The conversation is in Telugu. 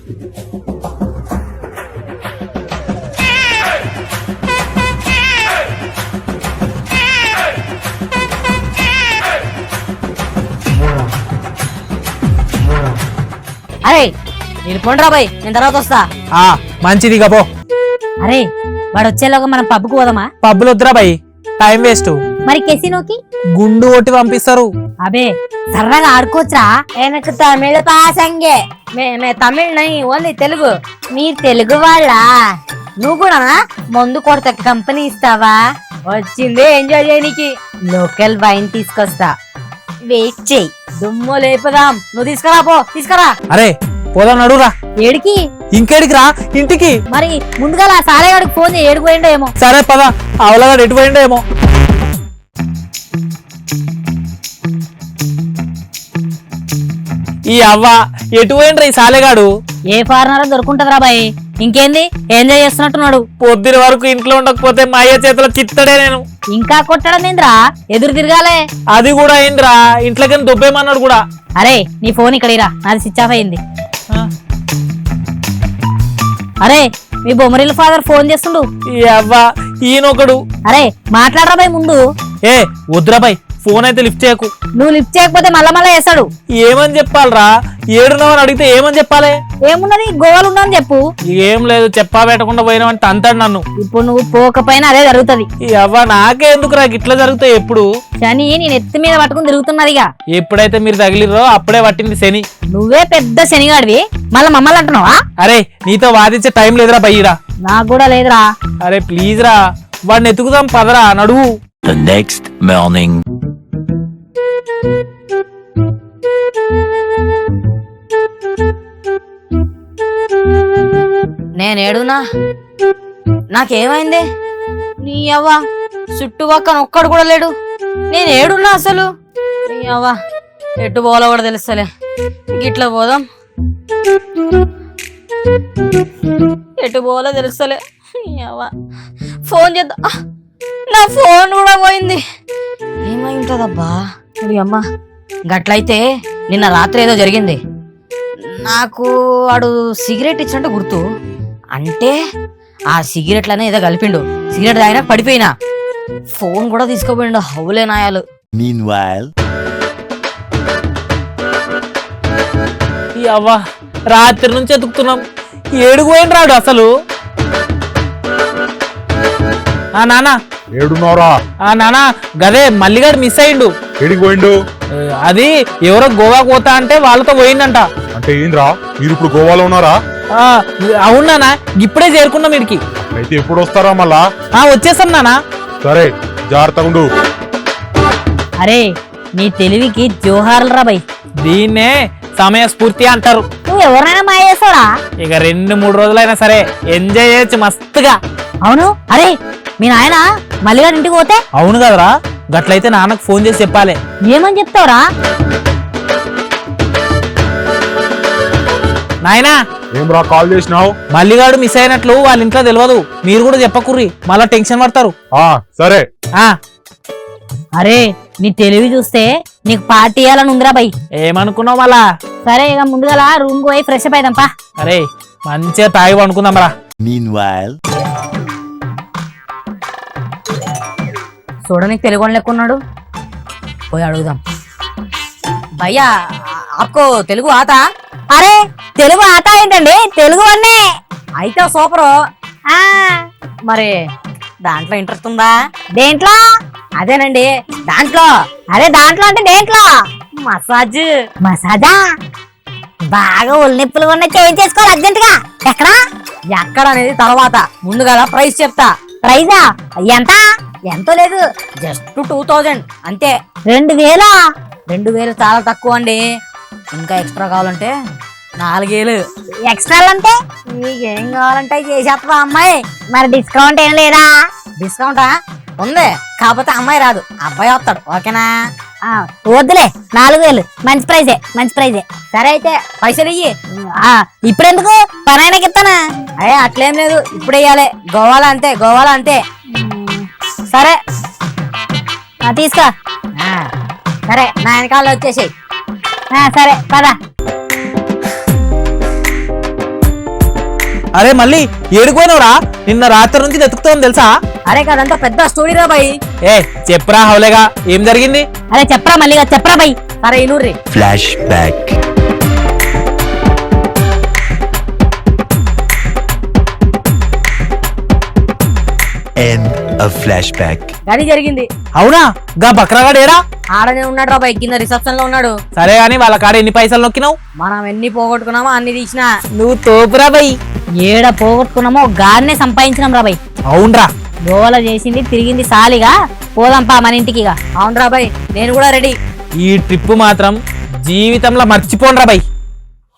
అరే నేను పోండ్రా బాయ్, నేను తర్వాత వస్తా. మంచిది గబో. అరే వాడు వచ్చేలోగా మనం పబ్కు పోదామా? పబ్బులు వద్దురా బాయ్, టైం వేస్ట్. మరి కెసినోకి గుండు కొట్టి పంపిస్తారు. అబే సరదాగా ఆడుకోవచ్చా? ఎనకు తమిళ పాసంగే, మే తమిళ్ నై, ఓన్లీ తెలుగు. మీరు తెలుగు వాళ్ళ? నువ్వు కూడా మందు కొడత కంపెనీ ఇస్తావా? వచ్చిందే ఎంజాయ్ చేయనికి. లోకల్ వైన్ తీసుకొస్తా, వెయిట్ చెయ్యి. దుమ్ము లేపుదాం. నువ్వు తీసుకురా, పో తీసుకురా. అరే పోదాం, నడురా. ఏడికి? ఇంకేడికి రా, ఇంటికి. మరి ముందుగా సారేగాడికి ఫోన్ చేయి, ఏడుకు పోయిండో ఏమో. సరే పద, అవలగాడు ఎటు పోయిండో ఏమో. ఈ అవ్వ ఎటు పోయిండ్రా ఈ సాలేగాడు? ఏ ఫారినర్ దొరుకుంటదిరా బాయ్. ఇంకేంది, ఎంజాయ్ చేస్తున్నట్టున్నాడు. పొద్దున వరకు ఇంట్లో ఉండకపోతే మా అయ్య చేతిలో చిత్తడే నేను. ఇంకా కొట్టడం ఏంద్రా, ఎదురు తిరగాలే. అది కూడా అయిందిరా, ఇంట్లోకి దొబ్బేమన్నాడు కూడా. అరే నీ ఫోన్ ఇక్కడిరా, నాది స్విచ్ ఆఫ్ అయింది. అరే మీ బొమ్మరిల్ ఫాదర్ ఫోన్ చేస్తుండు. ఈ అవ్వ ఈయనొకడు. అరే మాట్లాడరా బాయ్ ముందు. ఏ వద్దురా బాయ్, ఫోన్ అయితే లిఫ్ట్ చేయకు. నువ్వు లిఫ్ట్ చేయకపోతే మళ్ళా వేస్తాడు. ఏమని చెప్పాలరా? ఏడున్నావని అడిగితే ఏమని చెప్పాలి? ఏమున్నది, గోవాలు ఉండని చెప్పు. ఏం లేదు, చెప్పా పెట్టకుండా పోయినావంటే అంటాడు నన్ను. ఇప్పుడు నువ్వు పోకపోయినా అదే జరుగుతుంది. ఈ అవ్వ నాకే ఎందుకు రా ఇట్లా జరుగుతాయి ఎప్పుడు? శని నేను ఎత్తి మీద పట్టుకుని తిరుగుతున్నదిగా. ఎప్పుడైతే మీరు తగిలిరో అప్పుడే పట్టింది శని. నువ్వే పెద్ద శనిగాడివి, మళ్ళా మమ్మల్ని అంటున్నావా? అరే నీతో వాదించే టైం లేదురా బయ్యరా. నాకు కూడా లేదురా. అరే ప్లీజ్ రా, వాడిని ఎత్తుకుదాం పదరా, నడువు. The next morning. నేనేడునా? నాకేమైంది? నీ అవ్వ చుట్టుపక్కన ఒక్కడు కూడా లేడు. నేనేడున్నా అసలు? నీ అవ్వ ఎటు పోలో కూడా తెలుస్తలే. గిట్లా పోదాం, ఎటు పోలో తెలుస్తలే. నీ అవ్వ ఫోన్ చేద్దాం. నా ఫోన్ కూడా పోయింది. ఏమై ఉంటదబ్బా? అమ్మ గట్లయితే నిన్న రాత్రి ఏదో జరిగింది. నాకు వాడు సిగరెట్ ఇచ్చినట్టు గుర్తు. అంటే ఆ సిగరెట్లనే ఏదో కలిపిండు. సిగరెట్ తాగినా పడిపోయినా. ఫోన్ కూడా తీసుకోపోయిండు. హౌలే నాయాలు. Meanwhile. ఈ అవ్వ రాత్రి నుంచి ఎతుకుతున్నాం, ఏడుగు పోయిన రాడు అసలు. ఆ నానా ఏడున్నారా? ఆ నానా గదే మల్లిగాడు మిస్ అయిండు. ఏడికి పోయిండు? అది ఎవరో గోవా పోతా అంటే వాళ్ళతో పోయిందంట. అంటే ఏంద్రా, మీరు ఇప్పుడు గోవాలో ఉన్నారా? అవునానా, ఇప్పుడే చేరుకున్నాం ఇడికి. అయితే ఎప్పుడు వస్తారా మళ్ళా? వచ్చేసాం నానా. సరే జాగ్రత్తగా ఉండు. అరే నీ తెలివికి జోహార్లు రా బై. దీన్నే సమయ స్ఫూర్తి అంటారు. నువ్వు ఎవరైనా మాయ చేస్తాడా? ఇక 2-3 రోజులైనా సరే ఎంజాయ్ చేయొచ్చు మస్తుగా. అవును. అరే మీ నాయన మల్లిగాడి ఇంటికి పోతే? అవును కదరా, గట్లయితే నాన్నకు ఫోన్ చేసి చెప్పాలి. ఏమని చెప్తావురా? నాయనా ఏం రా కాల్ చేసినావు? మల్లిగాడు మిస్ అయినట్లు వాళ్ళ ఇంట్లో తెలియదు, మీరు కూడా చెప్పకుర్రి, మళ్ళా టెన్షన్ పడతారు. సరే. అరే నీ తెలివి చూస్తే నీకు పార్టీ ఇవ్వాలని ఉందిరా బై. ఏమనుకున్నావు మళ్ళా? సరే ఇక ముందుగా రూమ్ పోయి ఫ్రెష్ అప్ అయిదాంపా. అరే మంచిగా తాగి అనుకుందాం రా. Meanwhile. చూడనికి తెలుగు లెక్కున్నాడు, పోయి అడుగుదాం. భయ్యా ఆప్కో తెలుగు ఆట? అరే తెలుగు ఆట ఏంటండి, తెలుగు అన్నే అయితే సూపరు. మరి దాంట్లో ఇంట్రెస్ట్ ఉందా? దేంట్లో? అదేనండి దాంట్లో. అరే దాంట్లో అంటే దేంట్లో? మసాజ్. మసాజా? బాగా ఒళ్ళిప్పులు ఉన్న చేయించేసుకోవాలి అర్జెంట్ గా. ఎక్కడా? ఎక్కడ అనేది తర్వాత, ముందు కదా ప్రైస్ చెప్తా. ప్రైజా ఎంత? ఎంతో లేదు, జస్ట్ 2000 అంతే. 2000? 2000 చాలా తక్కువ అండి. ఇంకా ఎక్స్ట్రా కావాలంటే 4000. ఎక్స్ట్రా అంటే మీకేం కావాలంటే చేసేస్తా అమ్మాయి. మరి డిస్కౌంట్ ఏం లేదా? డిస్కౌంటా? ఉంది, కాకపోతే అమ్మాయి రాదు, అబ్బాయి వస్తాడు. ఓకేనా? వద్దులే, 4000 మంచి ప్రైజే, మంచి ప్రైజే. సరే అయితే పైసలు ఇయ్యి. ఇప్పుడెందుకు, పనైనాకి ఇస్తానా? అయ్యే అట్లేం లేదు, ఇప్పుడు ఇయ్యాలి. గోవాలో అంతే, గోవాలో అంతే. సరే తీసుకో. సరే నా వెనకాల వచ్చేసేయి. సరే పద. అరే మళ్ళీ ఏడుకోయినవరా? నిన్న రాత్రి నుంచి వెతుకుతాం తెలుసా? అరే కదంతా పెద్ద స్టోరీ రా బాయ్. ఏ చెప్పరా హౌలేగా, ఏం జరిగింది? అరే చెప్పరా మళ్ళీగా చెప్పరా బాయ్. సరే ఇనూర్రి. Flashback. End of flashback. అది జరిగింది. అవునా? గా బక్రాగాడు ఏడా? ఆడనే ఉన్నాడు రా బాయ్, కింద రిసెప్షన్ లో ఉన్నాడు. సరే గాని వాళ్ళ కాడ ఎన్ని పైసలు నొక్కినావు? మనం ఎన్ని పోగొట్టుకున్నామో అన్ని తీసినా. నువ్వు తోపురా బై. ఏడ పోగొట్టుకున్నామో గాన్నే సంపాదించినాం రా బాయ్. అవునరా? గోవల చేసింది తిరిగింది సాలిగా, పోదాంపా మన ఇంటికి. అవునరా బాయ్, నేను కూడా రెడీ. ఈ ట్రిప్ మాత్రం జీవితంలో మర్చిపోనరా బై.